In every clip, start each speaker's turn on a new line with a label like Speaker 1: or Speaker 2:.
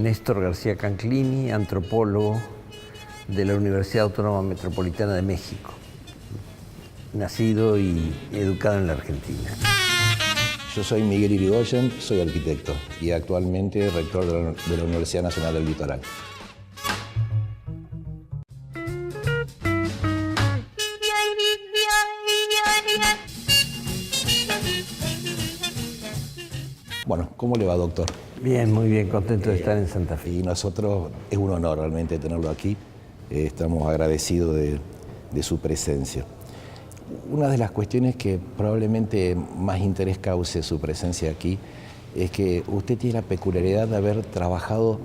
Speaker 1: Néstor García Canclini, antropólogo de la Universidad Autónoma Metropolitana de México, nacido y educado en la Argentina.
Speaker 2: Yo soy Miguel Irigoyen, soy arquitecto y actualmente rector de la Universidad Nacional del Litoral. Bueno, ¿cómo le va, doctor?
Speaker 1: Bien, muy bien, contento de estar en Santa Fe.
Speaker 2: Y nosotros, es un honor realmente tenerlo aquí. Estamos agradecidos de su presencia. Una de las cuestiones que probablemente más interés cause su presencia aquí es que usted tiene la peculiaridad de haber trabajado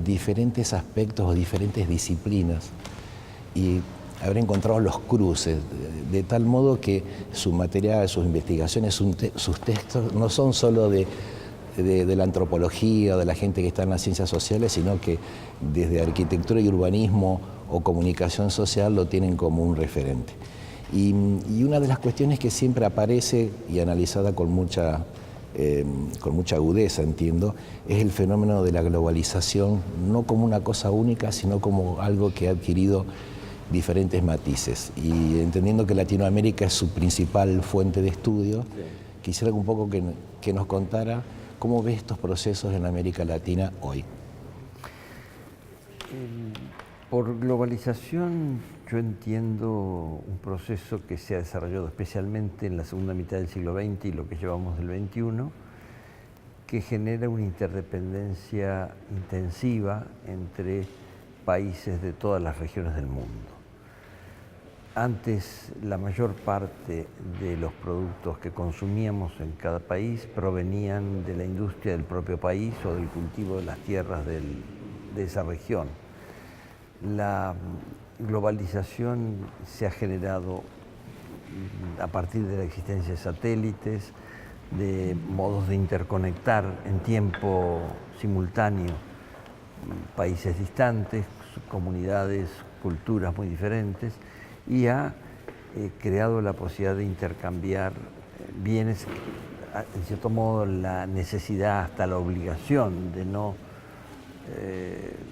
Speaker 2: diferentes aspectos o diferentes disciplinas y haber encontrado los cruces, de tal modo que su material, sus investigaciones, sus textos no son solo de la antropología o de la gente que está en las ciencias sociales, sino que desde arquitectura y urbanismo o comunicación social lo tienen como un referente. Y una de las cuestiones que siempre aparece y analizada con mucha agudeza, entiendo, es el fenómeno de la globalización, no como una cosa única, sino como algo que ha adquirido diferentes matices. Y entendiendo que Latinoamérica es su principal fuente de estudio, quisiera un poco que nos contara cómo ve estos procesos en América Latina hoy.
Speaker 1: Por globalización yo entiendo un proceso que se ha desarrollado especialmente en la segunda mitad del siglo XX y lo que llevamos del XXI, que genera una interdependencia intensiva entre países de todas las regiones del mundo. Antes, la mayor parte de los productos que consumíamos en cada país provenían de la industria del propio país o del cultivo de las tierras de esa región. La globalización se ha generado a partir de la existencia de satélites, de modos de interconectar en tiempo simultáneo países distantes, comunidades, culturas muy diferentes, y ha creado la posibilidad de intercambiar bienes, en cierto modo la necesidad, hasta la obligación de no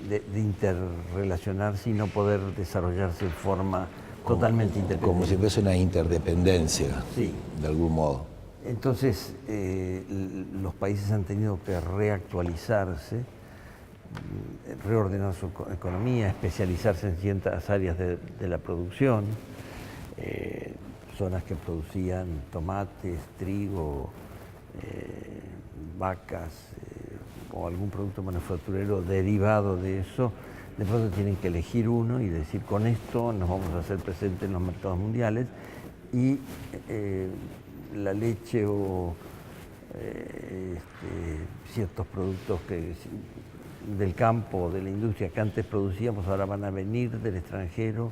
Speaker 1: de interrelacionarse y no poder desarrollarse de forma totalmente independiente.
Speaker 2: Como si fuese una interdependencia,
Speaker 1: sí,
Speaker 2: de algún modo.
Speaker 1: Entonces, los países han tenido que reactualizarse, reordenar su economía, especializarse en ciertas áreas de la producción, zonas que producían tomates, trigo, vacas o algún producto manufacturero derivado de eso, de pronto tienen que elegir uno y decir, con esto nos vamos a hacer presentes en los mercados mundiales, y la leche o ciertos productos del campo, de la industria que antes producíamos, ahora van a venir del extranjero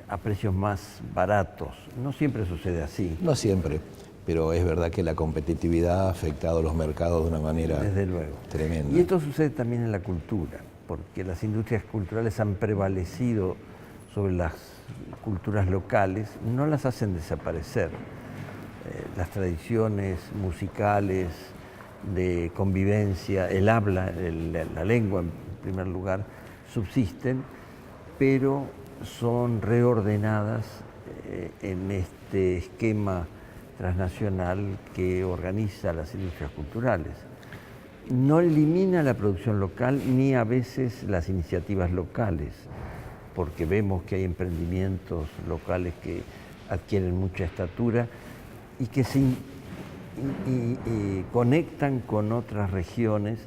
Speaker 1: a precios más baratos. No siempre sucede así.
Speaker 2: No siempre, pero es verdad que la competitividad ha afectado a los mercados de una manera
Speaker 1: desde luego
Speaker 2: tremenda.
Speaker 1: Y esto sucede también en la cultura, porque las industrias culturales han prevalecido sobre las culturas locales, no las hacen desaparecer. Las tradiciones musicales, de convivencia, el habla, la lengua en primer lugar, subsisten, pero son reordenadas en este esquema transnacional que organiza las industrias culturales. No elimina la producción local ni a veces las iniciativas locales, porque vemos que hay emprendimientos locales que adquieren mucha estatura y que se conectan con otras regiones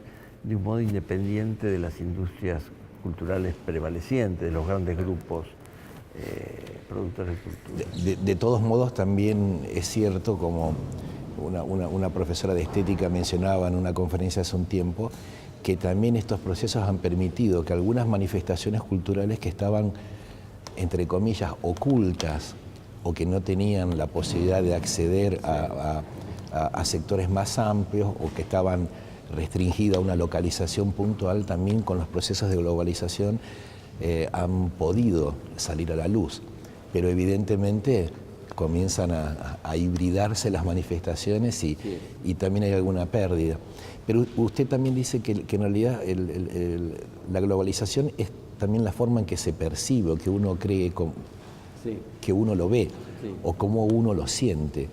Speaker 1: de un modo independiente de las industrias culturales prevalecientes, de los grandes grupos productores de cultura.
Speaker 2: De todos modos, también es cierto, como una profesora de estética mencionaba en una conferencia hace un tiempo, que también estos procesos han permitido que algunas manifestaciones culturales que estaban, entre comillas, ocultas o que no tenían la posibilidad de acceder a sectores más amplios o que estaban restringidas a una localización puntual, también con los procesos de globalización han podido salir a la luz. Pero evidentemente comienzan a hibridarse las manifestaciones y también hay alguna pérdida. Pero usted también dice que en realidad la globalización es también la forma en que se percibe o que uno cree, que uno lo ve o cómo uno lo siente.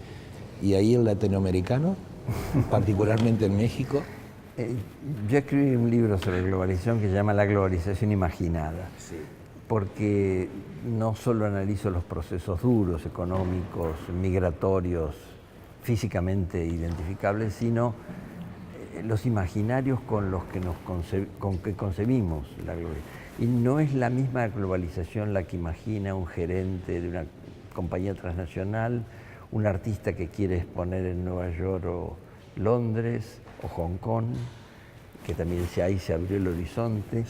Speaker 2: Y ahí el latinoamericano, particularmente en México.
Speaker 1: Yo escribí un libro sobre globalización que se llama La globalización imaginada, porque no solo analizo los procesos duros, económicos, migratorios, físicamente identificables, sino los imaginarios con los que concebimos la globalización. Y no es la misma globalización la que imagina un gerente de una compañía transnacional, un artista que quiere exponer en Nueva York o Londres o Hong Kong, que también ahí se abrió el horizonte,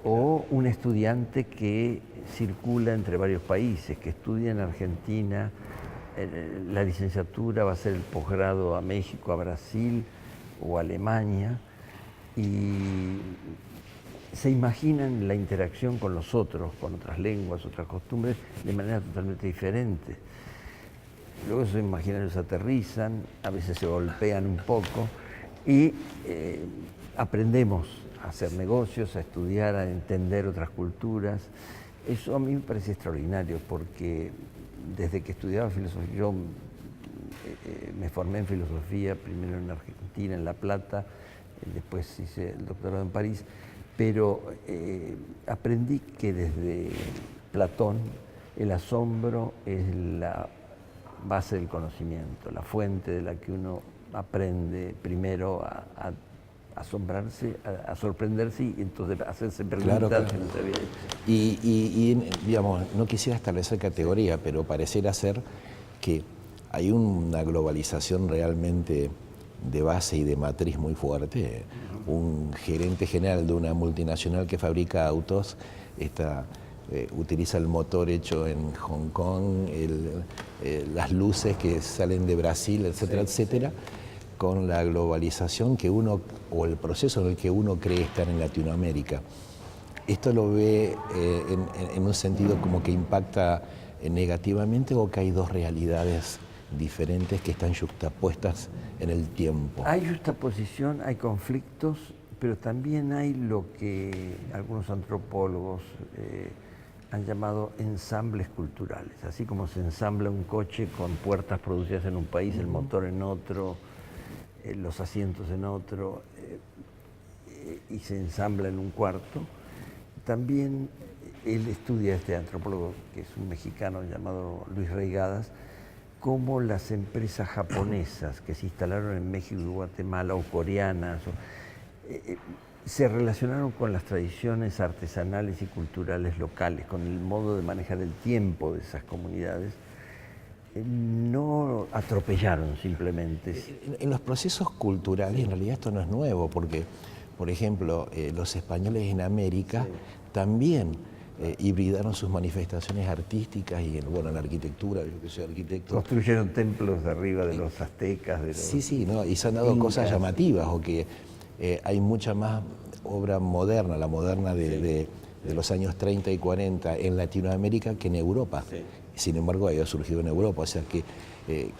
Speaker 1: o un estudiante que circula entre varios países, que estudia en Argentina, la licenciatura va a ser el posgrado a México, a Brasil o a Alemania, y se imaginan la interacción con los otros, con otras lenguas, otras costumbres, de manera totalmente diferente. Luego esos imaginarios aterrizan, a veces se golpean un poco y aprendemos a hacer negocios, a estudiar, a entender otras culturas. Eso a mí me parece extraordinario porque desde que estudiaba filosofía, yo me formé en filosofía, primero en Argentina, en La Plata, después hice el doctorado en París, pero aprendí que desde Platón el asombro es la base del conocimiento, la fuente de la que uno aprende primero a asombrarse, a sorprenderse y entonces a hacerse preguntas.
Speaker 2: Claro.
Speaker 1: Que no sabía.
Speaker 2: Y digamos, no quisiera establecer categoría, pero pareciera ser que hay una globalización realmente de base y de matriz muy fuerte. Un gerente general de una multinacional que fabrica autos utiliza el motor hecho en Hong Kong, las luces que salen de Brasil, etcétera, etcétera, con la globalización que uno, o el proceso en el que uno cree estar en Latinoamérica. ¿Esto lo ve en un sentido como que impacta negativamente o que hay dos realidades diferentes que están juxtapuestas en el tiempo?
Speaker 1: Hay juxtaposición, hay conflictos, pero también hay lo que algunos antropólogos han llamado ensambles culturales. Así como se ensambla un coche con puertas producidas en un país, el motor en otro, los asientos en otro, y se ensambla en un cuarto. También él estudia, este antropólogo, que es un mexicano llamado Luis Reigadas, cómo las empresas japonesas que se instalaron en México y Guatemala, o coreanas, se relacionaron con las tradiciones artesanales y culturales locales, con el modo de manejar el tiempo de esas comunidades. No atropellaron simplemente.
Speaker 2: En los procesos culturales, en realidad esto no es nuevo, porque, por ejemplo, los españoles en América también hibridaron sus manifestaciones artísticas y en la arquitectura, yo que soy arquitecto.
Speaker 1: Construyeron templos de arriba de los aztecas. De los
Speaker 2: sí, ¿no? Y se han dado cosas llamativas, o que hay mucha más obra moderna, la moderna de los años 30 y 40 en Latinoamérica que en Europa. Sí. Sin embargo, ha surgido en Europa, o sea que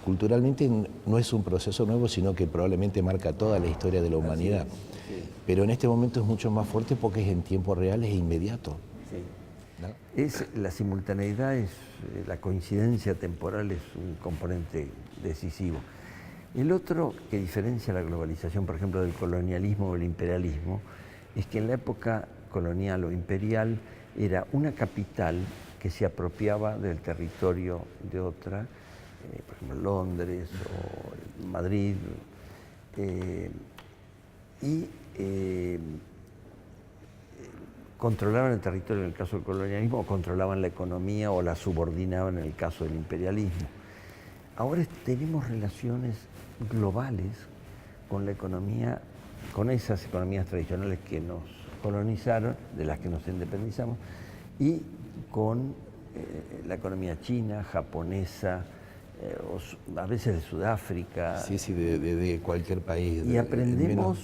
Speaker 2: culturalmente no es un proceso nuevo, sino que probablemente marca toda la historia de la humanidad. Sí. Pero en este momento es mucho más fuerte porque es en tiempo real, es inmediato.
Speaker 1: Sí. ¿No? La simultaneidad, la coincidencia temporal es un componente decisivo. El otro que diferencia la globalización, por ejemplo, del colonialismo o el imperialismo, es que en la época colonial o imperial era una capital que se apropiaba del territorio de otra, por ejemplo Londres o Madrid, y controlaban el territorio en el caso del colonialismo, o controlaban la economía o la subordinaban en el caso del imperialismo. Ahora tenemos relaciones globales con la economía, con esas economías tradicionales que nos colonizaron, de las que nos independizamos, y con la economía china, japonesa, a veces de Sudáfrica.
Speaker 2: Sí, de cualquier país.
Speaker 1: Y aprendemos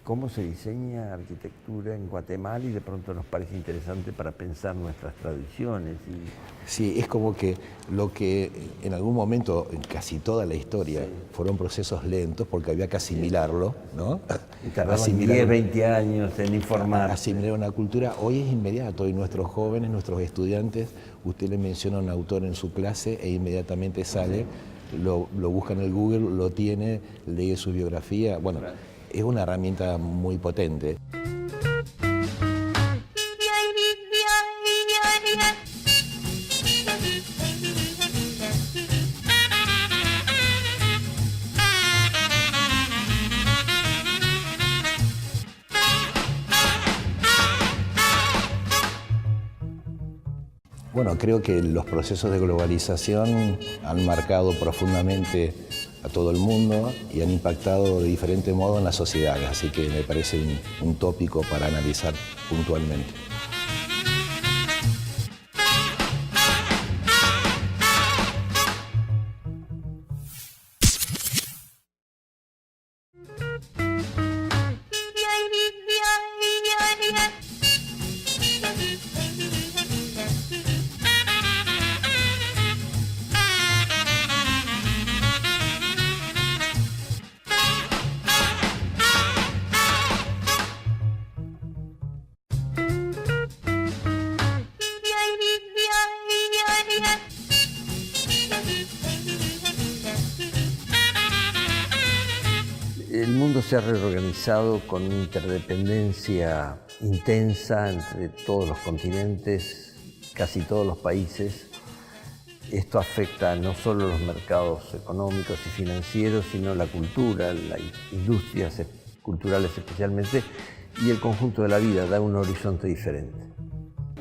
Speaker 1: cómo se diseña arquitectura en Guatemala y de pronto nos parece interesante para pensar nuestras tradiciones.
Speaker 2: Sí, es como que lo que en algún momento, en casi toda la historia, fueron procesos lentos porque había que asimilarlo, ¿no?
Speaker 1: Y tardaban 10, 20 años en informar.
Speaker 2: Asimilar una cultura, hoy es inmediato y nuestros jóvenes, nuestros estudiantes, usted le menciona a un autor en su clase e inmediatamente sale, lo busca en el Google, lo tiene, lee su biografía, bueno, es una herramienta muy potente. Bueno, creo que los procesos de globalización han marcado profundamente a todo el mundo y han impactado de diferente modo en las sociedades, así que me parece un tópico para analizar puntualmente.
Speaker 1: El mundo se ha reorganizado con una interdependencia intensa entre todos los continentes, casi todos los países. Esto afecta no solo los mercados económicos y financieros, sino la cultura, las industrias culturales especialmente, y el conjunto de la vida, da un horizonte diferente.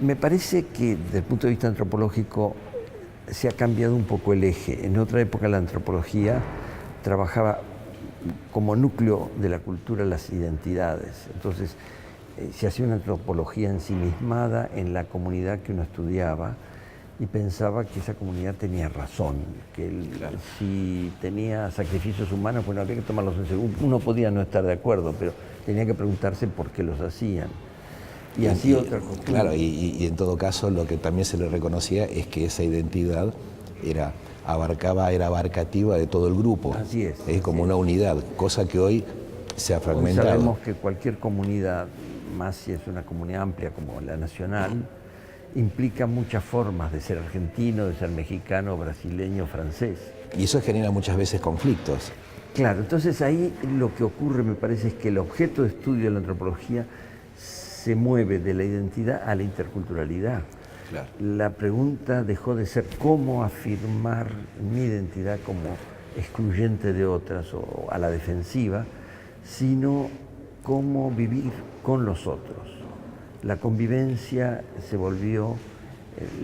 Speaker 1: Me parece que desde el punto de vista antropológico se ha cambiado un poco el eje. En otra época la antropología trabajaba como núcleo de la cultura las identidades. Entonces se hacía una antropología ensimismada en la comunidad que uno estudiaba y pensaba que esa comunidad tenía razón, que si tenía sacrificios humanos, bueno, había que tomarlos en serio. Uno podía no estar de acuerdo, pero tenía que preguntarse por qué los hacían. Y así otra cosa.
Speaker 2: Claro, y en todo caso lo que también se le reconocía es que esa identidad era abarcativa de todo el grupo.
Speaker 1: Así
Speaker 2: es como una unidad, cosa que hoy se ha fragmentado.
Speaker 1: Hoy sabemos que cualquier comunidad, más si es una comunidad amplia como la nacional, implica muchas formas de ser argentino, de ser mexicano, brasileño, francés.
Speaker 2: Y eso genera muchas veces conflictos.
Speaker 1: Claro, entonces ahí lo que ocurre, me parece, es que el objeto de estudio de la antropología se mueve de la identidad a la interculturalidad.
Speaker 2: Claro.
Speaker 1: La pregunta dejó de ser cómo afirmar mi identidad como excluyente de otras o a la defensiva, sino cómo vivir con los otros. La convivencia se volvió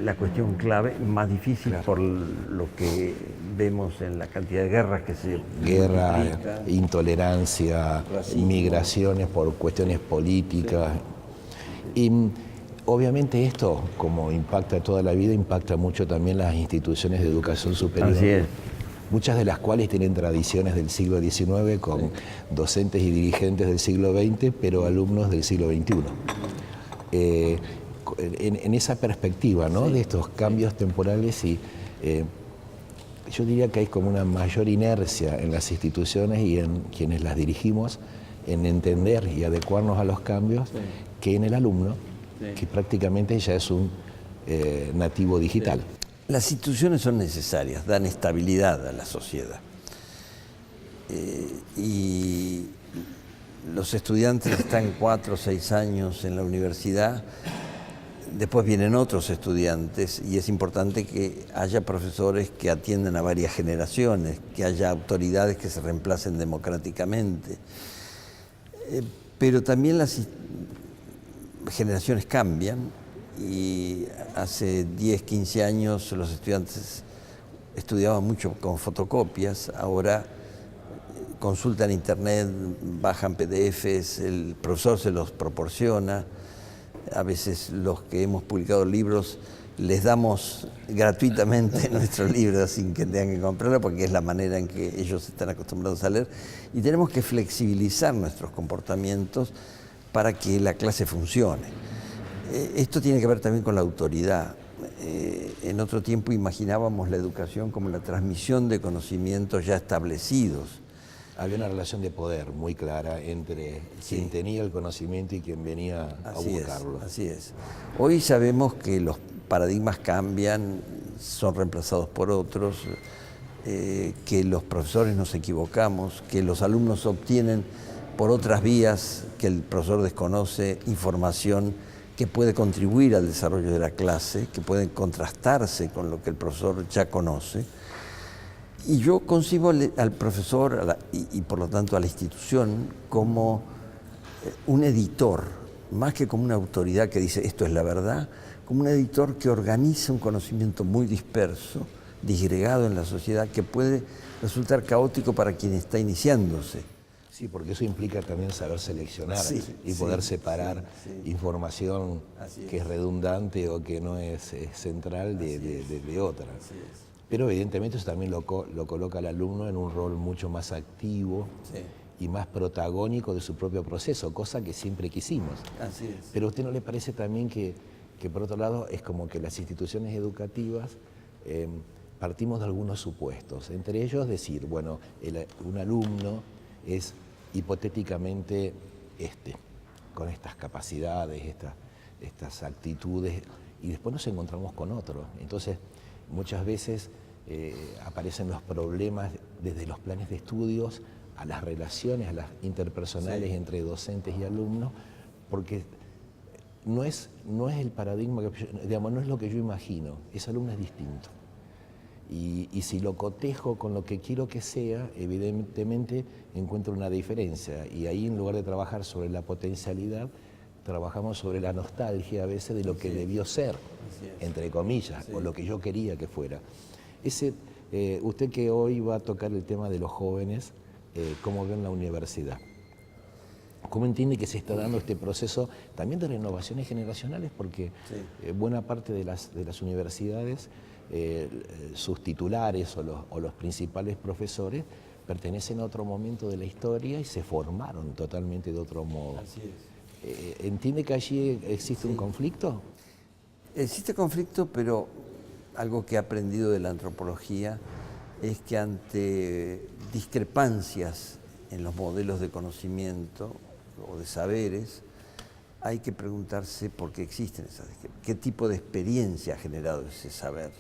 Speaker 1: la cuestión clave, más difícil, claro, por lo que vemos en la cantidad de guerras que se...
Speaker 2: Guerra, intolerancia, racismo, migraciones por cuestiones políticas. Y obviamente esto, como impacta toda la vida, impacta mucho también las instituciones de educación superior.
Speaker 1: Así es.
Speaker 2: Muchas de las cuales tienen tradiciones del siglo XIX con docentes y dirigentes del siglo XX, pero alumnos del siglo XXI. En esa perspectiva, ¿no?, de estos cambios temporales, y yo diría que hay como una mayor inercia en las instituciones y en quienes las dirigimos en entender y adecuarnos a los cambios, que en el alumno, que prácticamente ya es un nativo digital.
Speaker 1: Las instituciones son necesarias, dan estabilidad a la sociedad. Y los estudiantes están 4 o 6 años en la universidad, después vienen otros estudiantes y es importante que haya profesores que atiendan a varias generaciones, que haya autoridades que se reemplacen democráticamente. Pero también las generaciones cambian y hace 10, 15 años los estudiantes estudiaban mucho con fotocopias, ahora consultan internet, bajan PDFs, el profesor se los proporciona. A veces los que hemos publicado libros les damos gratuitamente nuestros libros sin que tengan que comprarlo, porque es la manera en que ellos están acostumbrados a leer, y tenemos que flexibilizar nuestros comportamientos para que la clase funcione. Esto tiene que ver también con la autoridad. En otro tiempo imaginábamos la educación como la transmisión de conocimientos ya establecidos.
Speaker 2: Había una relación de poder muy clara entre quien tenía el conocimiento y quien venía a buscarlo.
Speaker 1: Así es. Hoy sabemos que los paradigmas cambian, son reemplazados por otros, que los profesores nos equivocamos, que los alumnos obtienen por otras vías que el profesor desconoce información que puede contribuir al desarrollo de la clase, que puede contrastarse con lo que el profesor ya conoce. Y yo concibo al profesor y por lo tanto a la institución como un editor, más que como una autoridad que dice esto es la verdad, como un editor que organiza un conocimiento muy disperso, disgregado en la sociedad, que puede resultar caótico para quien está iniciándose.
Speaker 2: Sí, porque eso implica también saber seleccionar y poder separar información que es redundante o que no es central de otra. Pero evidentemente eso también lo coloca al alumno en un rol mucho más activo y más protagónico de su propio proceso, cosa que siempre quisimos.
Speaker 1: Así es.
Speaker 2: Pero ¿a usted no le parece también que por otro lado es como que las instituciones educativas partimos de algunos supuestos? Entre ellos decir, bueno, un alumno es hipotéticamente con estas capacidades, estas actitudes, y después nos encontramos con otro. Entonces, muchas veces aparecen los problemas desde los planes de estudios a las relaciones, a las interpersonales entre docentes y alumnos, porque no es el paradigma, digamos, no es lo que yo imagino, ese alumno es distinto. Y si lo cotejo con lo que quiero que sea, evidentemente encuentro una diferencia. Y ahí, en lugar de trabajar sobre la potencialidad, trabajamos sobre la nostalgia a veces de lo que debió ser, entre comillas, o lo que yo quería que fuera. Usted que hoy va a tocar el tema de los jóvenes, ¿cómo ve en la universidad? ¿Cómo entiende que se está dando este proceso también de renovaciones generacionales? Porque buena parte de las universidades, sus titulares o los principales profesores pertenecen a otro momento de la historia y se formaron totalmente de otro modo.
Speaker 1: Así es.
Speaker 2: ¿Entiende que allí existe un conflicto?
Speaker 1: Existe conflicto, pero algo que he aprendido de la antropología es que ante discrepancias en los modelos de conocimiento o de saberes, hay que preguntarse por qué existen esas discrepancias, qué tipo de experiencia ha generado ese saber.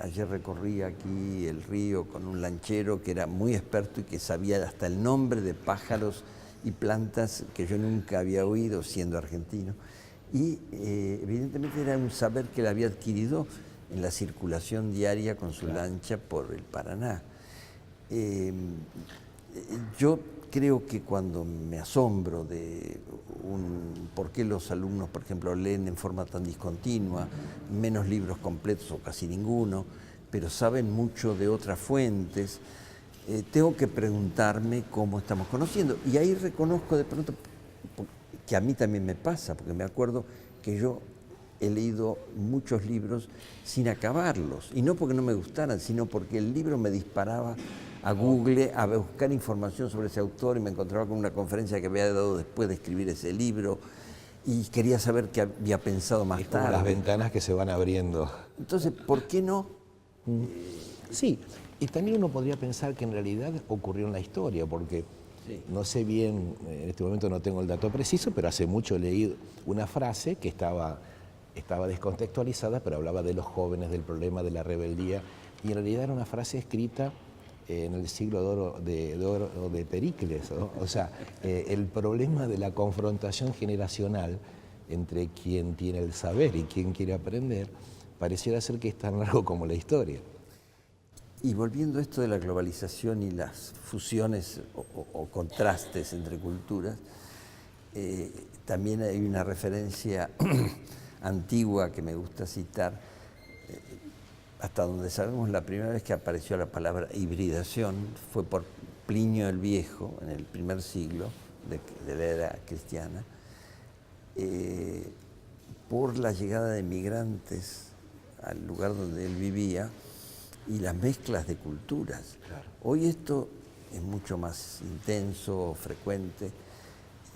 Speaker 1: Ayer recorrí aquí el río con un lanchero que era muy experto y que sabía hasta el nombre de pájaros y plantas que yo nunca había oído siendo argentino. Y evidentemente era un saber que él había adquirido en la circulación diaria con su lancha por el Paraná. Yo creo que cuando me asombro de por qué los alumnos, por ejemplo, leen en forma tan discontinua, menos libros completos o casi ninguno, pero saben mucho de otras fuentes, tengo que preguntarme cómo estamos conociendo. Y ahí reconozco de pronto que a mí también me pasa, porque me acuerdo que yo he leído muchos libros sin acabarlos, y no porque no me gustaran, sino porque el libro me disparaba a Google a buscar información sobre ese autor y me encontraba con una conferencia que había dado después de escribir ese libro y quería saber qué había pensado más tarde.
Speaker 2: Como las ventanas que se van abriendo.
Speaker 1: Entonces, ¿por qué no?
Speaker 2: Sí, y también uno podría pensar que en realidad ocurrió en la historia, porque no sé bien, en este momento no tengo el dato preciso, pero hace mucho leí una frase que estaba descontextualizada, pero hablaba de los jóvenes, del problema de la rebeldía, y en realidad era una frase escrita en el siglo de oro de Pericles, ¿no? O sea, el problema de la confrontación generacional entre quien tiene el saber y quien quiere aprender, pareciera ser que es tan largo como la historia.
Speaker 1: Y volviendo a esto de la globalización y las fusiones o contrastes entre culturas, también hay una referencia antigua que me gusta citar. Hasta donde sabemos, la primera vez que apareció la palabra hibridación fue por Plinio el Viejo, en el primer siglo de la era cristiana, por la llegada de migrantes al lugar donde él vivía y las mezclas de culturas.
Speaker 2: Claro.
Speaker 1: Hoy esto es mucho más intenso, frecuente.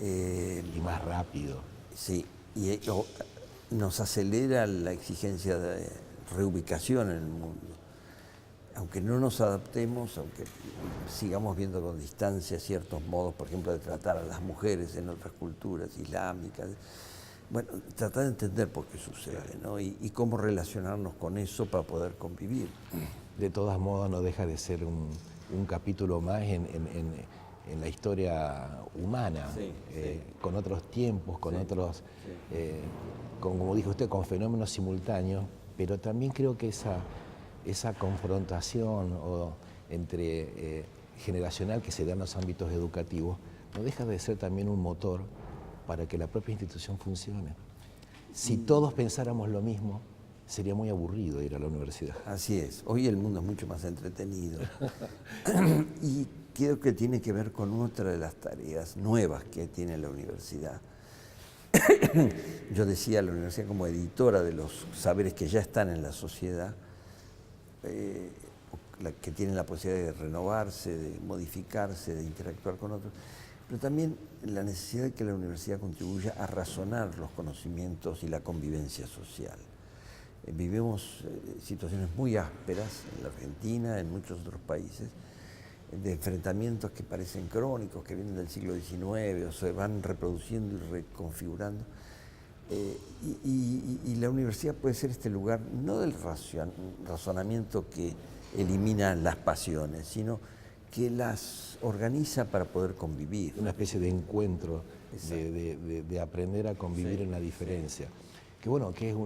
Speaker 2: Y más rápido.
Speaker 1: Sí, y nos acelera la exigencia de reubicación en el mundo. Aunque no nos adaptemos, aunque sigamos viendo con distancia ciertos modos, por ejemplo, de tratar a las mujeres en otras culturas islámicas, bueno, tratar de entender por qué sucede, ¿no? Y cómo relacionarnos con eso para poder convivir.
Speaker 2: De todos modos, no deja de ser un capítulo más en la historia humana,
Speaker 1: Sí,
Speaker 2: con otros tiempos, con otros,
Speaker 1: sí.
Speaker 2: como dijo usted, con fenómenos simultáneos, pero también creo que esa confrontación entre generacional que se da en los ámbitos educativos no deja de ser también un motor para que la propia institución funcione. Si todos pensáramos lo mismo, sería muy aburrido ir a la universidad.
Speaker 1: Así es. Hoy el mundo es mucho más entretenido. Y creo que tiene que ver con otra de las tareas nuevas que tiene la universidad. Yo decía, la universidad como editora de los saberes que ya están en la sociedad, que tienen la posibilidad de renovarse, de modificarse, de interactuar con otros, pero también la necesidad de que la universidad contribuya a razonar los conocimientos y la convivencia social. Vivimos situaciones muy ásperas en la Argentina, en muchos otros países, de enfrentamientos que parecen crónicos, que vienen del siglo XIX o se van reproduciendo y reconfigurando. Y la universidad puede ser este lugar, no del razonamiento que elimina las pasiones, sino que las organiza para poder convivir.
Speaker 2: Una especie de encuentro, de aprender a convivir en la diferencia. Que bueno, que es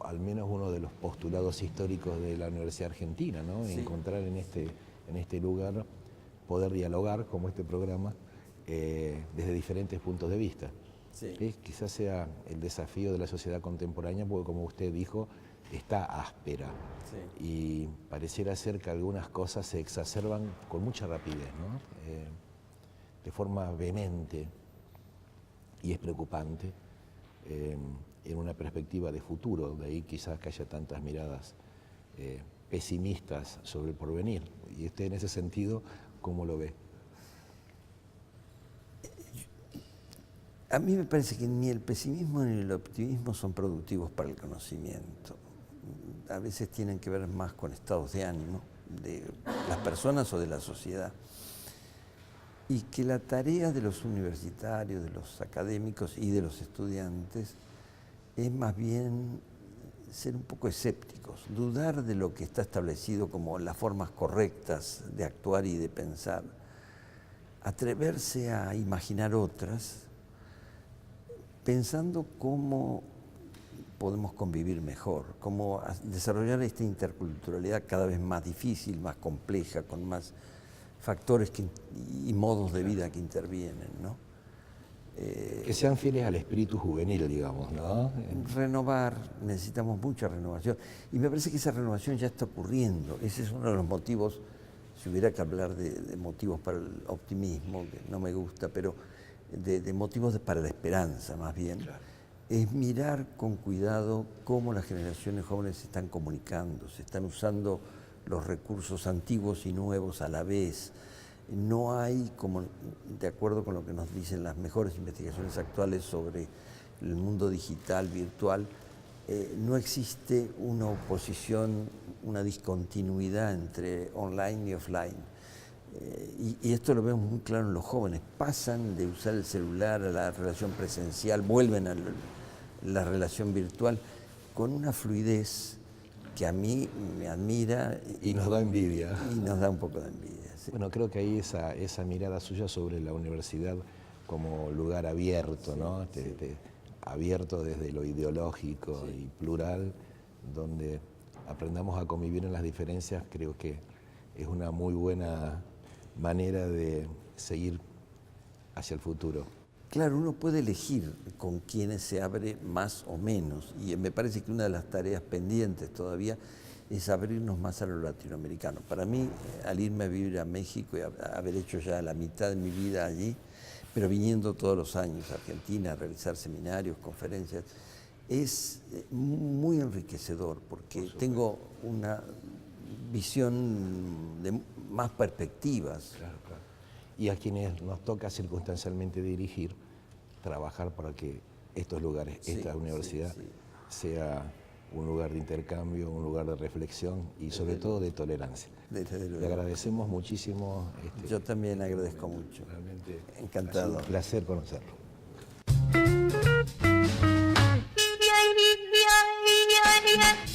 Speaker 2: al menos uno de los postulados históricos de la Universidad Argentina, ¿no? Sí. Encontrar en este lugar, poder dialogar, como este programa, desde diferentes puntos de vista. Sí. Quizás sea el desafío de la sociedad contemporánea, porque como usted dijo, está áspera. Sí. Y pareciera ser que algunas cosas se exacerban con mucha rapidez, ¿no? De forma vehemente, y es preocupante. En una perspectiva de futuro, de ahí quizás que haya tantas miradas pesimistas sobre el porvenir. Y usted en ese sentido, ¿cómo lo ve?
Speaker 1: A mí me parece que ni el pesimismo ni el optimismo son productivos para el conocimiento. A veces tienen que ver más con estados de ánimo de las personas o de la sociedad. Y que la tarea de los universitarios, de los académicos y de los estudiantes es más bien ser un poco escépticos, dudar de lo que está establecido como las formas correctas de actuar y de pensar, atreverse a imaginar otras, pensando cómo podemos convivir mejor, cómo desarrollar esta interculturalidad cada vez más difícil, más compleja, con más factores y modos de vida que intervienen, ¿no?
Speaker 2: Que sean fieles al espíritu juvenil, digamos, ¿no?
Speaker 1: Renovar, necesitamos mucha renovación. Y me parece que esa renovación ya está ocurriendo. Ese es uno de los motivos, si hubiera que hablar de motivos para el optimismo, que no me gusta, pero de motivos para la esperanza, más bien. Claro. Es mirar con cuidado cómo las generaciones jóvenes se están comunicando, se están usando los recursos antiguos y nuevos a la vez. No hay, como de acuerdo con lo que nos dicen las mejores investigaciones actuales sobre el mundo digital, virtual, no existe una oposición, una discontinuidad entre online y offline. Y esto lo vemos muy claro en los jóvenes. Pasan de usar el celular a la relación presencial, vuelven a la relación virtual con una fluidez que a mí me admira.
Speaker 2: Y nos da envidia.
Speaker 1: Y nos da un poco de envidia. Sí.
Speaker 2: Bueno, creo que ahí esa mirada suya sobre la universidad como lugar abierto, sí, ¿no? Sí. Abierto desde lo ideológico, sí, y plural, donde aprendamos a convivir en las diferencias, creo que es una muy buena manera de seguir hacia el futuro.
Speaker 1: Claro, uno puede elegir con quienes se abre más o menos, y me parece que una de las tareas pendientes todavía es abrirnos más a lo latinoamericano. Para mí, al irme a vivir a México y haber hecho ya la mitad de mi vida allí, pero viniendo todos los años a Argentina a realizar seminarios, conferencias, es muy enriquecedor porque tengo una visión de más perspectivas.
Speaker 2: Claro, claro. Y a quienes nos toca circunstancialmente dirigir, trabajar para que estos lugares,
Speaker 1: Sí,
Speaker 2: esta universidad,
Speaker 1: sí, sí.
Speaker 2: sea un lugar de intercambio, un lugar de reflexión y sobre todo de tolerancia.
Speaker 1: Desde
Speaker 2: Le
Speaker 1: luego.
Speaker 2: agradecemos muchísimo.
Speaker 1: Yo también agradezco mucho.
Speaker 2: Realmente
Speaker 1: Encantado.
Speaker 2: ha sido un placer conocerlo.
Speaker 3: Yeah.